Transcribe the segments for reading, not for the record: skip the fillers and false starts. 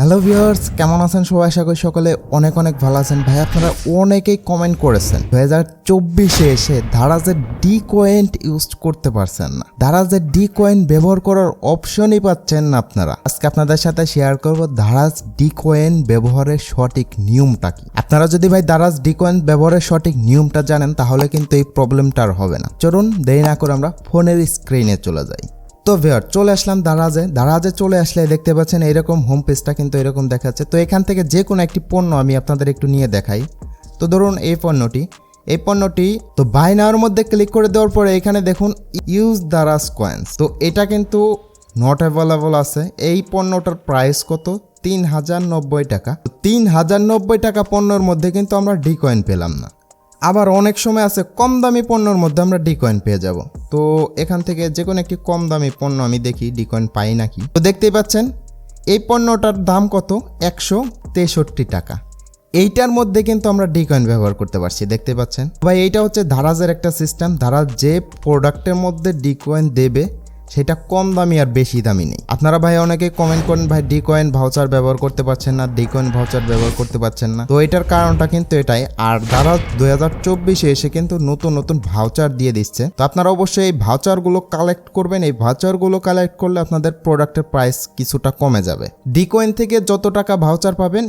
Hello viewers, কেমন আছেন সবাই? আশা করি সকলে অনেক অনেক ভালো আছেন। ভাই, আপনারা অনেকেই কমেন্ট করেছেন 2024-এ এসে দারাজের dcoin ইউজ করতে পারছেন না, দারাজের dcoin ব্যবহার করার অপশনই পাচ্ছেন না আপনারা। আজকে আপনাদের সাথে শেয়ার করব দারাজ dcoin ব্যবহারের সঠিক নিয়মটা কি। আপনারা যদি ভাই দারাজ dcoin ব্যবহারের সঠিক নিয়মটা জানেন তাহলে কিন্তু এই প্রবলেমটা আর হবে না। চলুন দেরি না করে আমরা ফোনের স্ক্রিনে চলে যাই। তো ভিউয়ার, চলে আসলাম দারাজে চলে আসলে দেখতে পাচ্ছেন এইরকম হোম পেজটা কিন্তু এরকম দেখাচ্ছে। তো এখান থেকে যে কোনো একটি পণ্য আমি আপনাদের একটু নিয়ে দেখাই। তো ধরুন এই পণ্যটি তো বাই নাওর মধ্যে ক্লিক করে দেওয়ার পরে এখানে দেখুন ইউজ দারাজ কয়েন্স। তো এটা কিন্তু নট অ্যাভেলেবল আছে। এই পণ্যটার প্রাইস কত? 3090 টাকা। 3090 টাকা পণ্যের মধ্যে কিন্তু আমরা dcoin পেলাম না। আবার অনেক সময় আছে কম দামি পণ্যের মধ্যে আমরা dcoin পেয়ে যাব। তো এখান থেকে যে কোনো একটি কম দামি পণ্য আমি দেখি dcoin পাই নাকি। তো দেখতেই পাচ্ছেন এই পণ্যটার দাম কত? 163 টাকা। এইটার মধ্যে কিন্তু আমরা dcoin ব্যবহার করতে পারছি, দেখতে পাচ্ছেন ভাই। এইটা হচ্ছে দারাজের একটা সিস্টেম। দারাজ যে প্রোডাক্টের মধ্যে dcoin দেবে সেটা কম দামি আর বেশি দামি নেই। আপনারা ভাই অনেকে কমেন্ট করেন ভাই dcoin ভাউচার ব্যবহার করতে পারছেন না, dcoin ভাউচার ব্যবহার করতে পারছেন না। তো এটার কারণটা কিন্তু এটাই। আর দারাজ 2024-এ এসে কিন্তু নতুন নতুন ভাউচার দিয়ে দিচ্ছে। তো আপনারা অবশ্যই এই ভাউচারগুলো কালেক্ট করবেন। এই ভাউচারগুলো কালেক্ট করলে আপনাদের প্রোডাক্টের প্রাইস কিছুটা কমে যাবে। dcoin থেকে যত টাকা ভাউচার পাবেন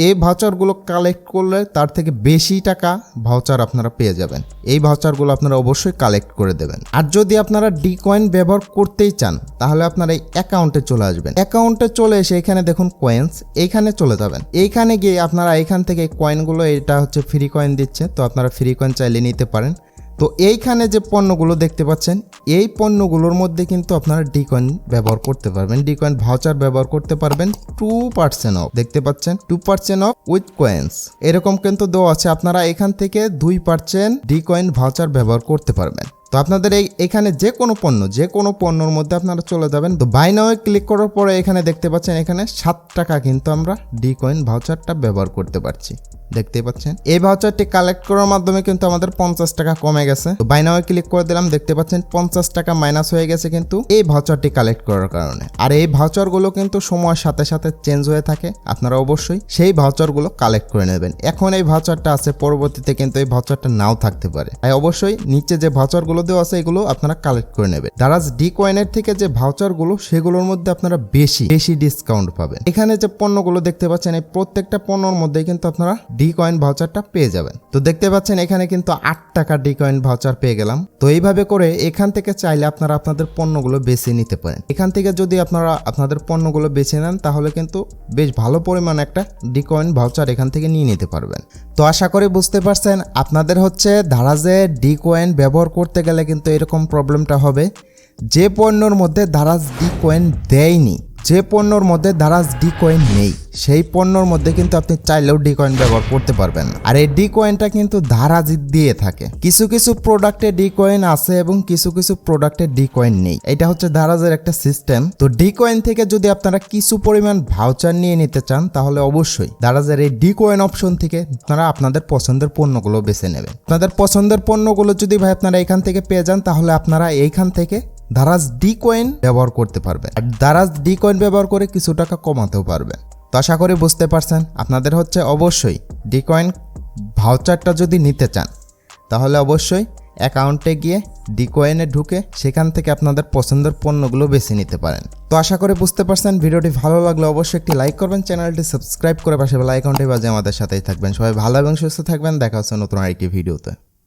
এই ভাউচারগুলো কালেক্ট করলে তার থেকে বেশি টাকা ভাউচার আপনারা পেয়ে যাবেন। এই ভাউচারগুলো আপনারা অবশ্যই কালেক্ট করে দেবেন। আর যদি আপনারা dcoin ব্যবহার করতেই চান তাহলে আপনার এই অ্যাকাউন্টে চলে আসবেন। অ্যাকাউন্টে চলে এসে এখানে দেখুন কয়েন্স, এইখানে চলে যাবেন। এইখানে গিয়ে আপনারা এখান থেকে কয়েনগুলো, এটা হচ্ছে ফ্রি কয়েন দিচ্ছে, তো আপনারা ফ্রি কয়েন চাইলে নিতে পারেন। তো এইখানে যে পণ্যগুলো দেখতে পাচ্ছেন এই পণ্যগুলোর মধ্যে কিন্তু আপনারা dcoin ব্যবহার করতে পারবেন, dcoin ভাউচার ব্যবহার করতে পারবেন। 2% অফ, দেখতে পাচ্ছেন 2% অফ উইথ কয়েন্স এরকম কিন্তু দেওয়া আছে। আপনারা এখান থেকে 2% dcoin ভাউচার ব্যবহার করতে পারবেন। তো আপনাদের এখানে যে কোনো পণ্যর মধ্যে আপনারা চলে যাবেন। তো বাই নাও ক্লিক করার পরে এখানে দেখতে পাচ্ছেন এখানে 7 টাকা কিন্তু আমরা dcoin ভাউচারটা ব্যবহার করতে পারছি, দেখতে পাচ্ছেন। এই ভাউচারটি কালেক্ট করার মাধ্যমে কিন্তু আমাদের 50 টাকা কমে গেছে। তো বাই নাও ক্লিক করে দিলাম, দেখতে পাচ্ছেন 50 টাকা মাইনাস হয়ে গেছে কিন্তু এই ভাউচারটি কালেক্ট করার কারণে। আর এই ভাউচারগুলো কিন্তু সময়ের সাথে সাথে চেঞ্জ হয়ে থাকে। আপনারা অবশ্যই সেই ভাউচারগুলো কালেক্ট করে নেবেন। এখন এই ভাউচারটা আছে, পরবর্তীতে কিন্তু এই ভাউচারটা নাও থাকতে পারে। তাই অবশ্যই নিচে যে ভাউচারগুলো দেওয়া আছে এগুলো আপনারা কালেক্ট করে নেবেন। দারাজ dcoin-এর থেকে যে ভাউচারগুলো সেগুলোর মধ্যে আপনারা বেশি ডিসকাউন্ট পাবেন। এখানে যে পণ্যগুলো দেখতে পাচ্ছেন এই প্রত্যেকটা পণ্যর মধ্যে কিন্তু আপনারা dcoin ভাউচারটা পেয়ে যাবেন। তো দেখতে পাচ্ছেন এখানে কিন্তু 8 টাকা dcoin ভাউচার পেয়ে গেলাম। তো এইভাবে করে এখান থেকে চাইলে আপনারা আপনাদের পণ্যগুলো বেছে নিতে পারেন। এখান থেকে যদি আপনারা আপনাদের পণ্যগুলো বেছে নেন তাহলে কিন্তু বেশ ভালো পরিমাণ একটা dcoin ভাউচার এখান থেকে নিয়ে নিতে পারবেন। তো আশা করি বুঝতে পারছেন আপনাদের হচ্ছে দারাজে dcoin ব্যবহার করতে গেলে কিন্তু এরকম প্রবলেমটা হবে। যে পণ্যর মধ্যে দারাজ dcoin দেয়নি, যে পণ্যর মধ্যে দারাজ dcoin নেই, সেই পণ্যর মধ্যে কিন্তু আপনি চাইলেও dcoin ব্যবহার করতে পারবেন। আর এই dcoinটা কিন্তু দারাজ দিয়ে থাকে। কিছু কিছু প্রোডাক্টে dcoin আছে এবং কিছু কিছু প্রোডাক্টে dcoin নেই। এটা হচ্ছে দারাজের একটা সিস্টেম। তো dcoin থেকে যদি আপনারা কিছু পরিমাণ ভাউচার নিয়ে নিতে চান তাহলে অবশ্যই দারাজের এই dcoin অপশন থেকে আপনারা আপনাদের পছন্দের পণ্যগুলো বেছে নেবেন। আপনাদের পছন্দের পণ্যগুলো যদি ভাই আপনারা এখান থেকে পেয়ে যান তাহলে আপনারা এইখান থেকে দারাজ dcoin ব্যবহার করতে পারবেন। আর দারাজ dcoin ব্যবহার করে কিছু টাকা কমাতেও পারবেন। তো আশা করি বুঝতে পারছেন আপনাদের হচ্ছে অবশ্যই dcoin ভাউচারটা যদি নিতে চান তাহলে অবশ্যই অ্যাকাউন্টে গিয়ে dcoin-এ ঢুকে সেখান থেকে আপনাদের পছন্দের পণ্যগুলো বেছে নিতে পারেন। তো আশা করি বুঝতে পারছেন। ভিডিওটি ভালো লাগলে অবশ্যই একটি লাইক করবেন, চ্যানেলটি সাবস্ক্রাইব করে পাশে বেল আইকনটি বাজিয়ে আমাদের সাথেই থাকবেন। সবাই ভালো এবং সুস্থ থাকবেন। দেখা হচ্ছে নতুন আরেকটি ভিডিওতে।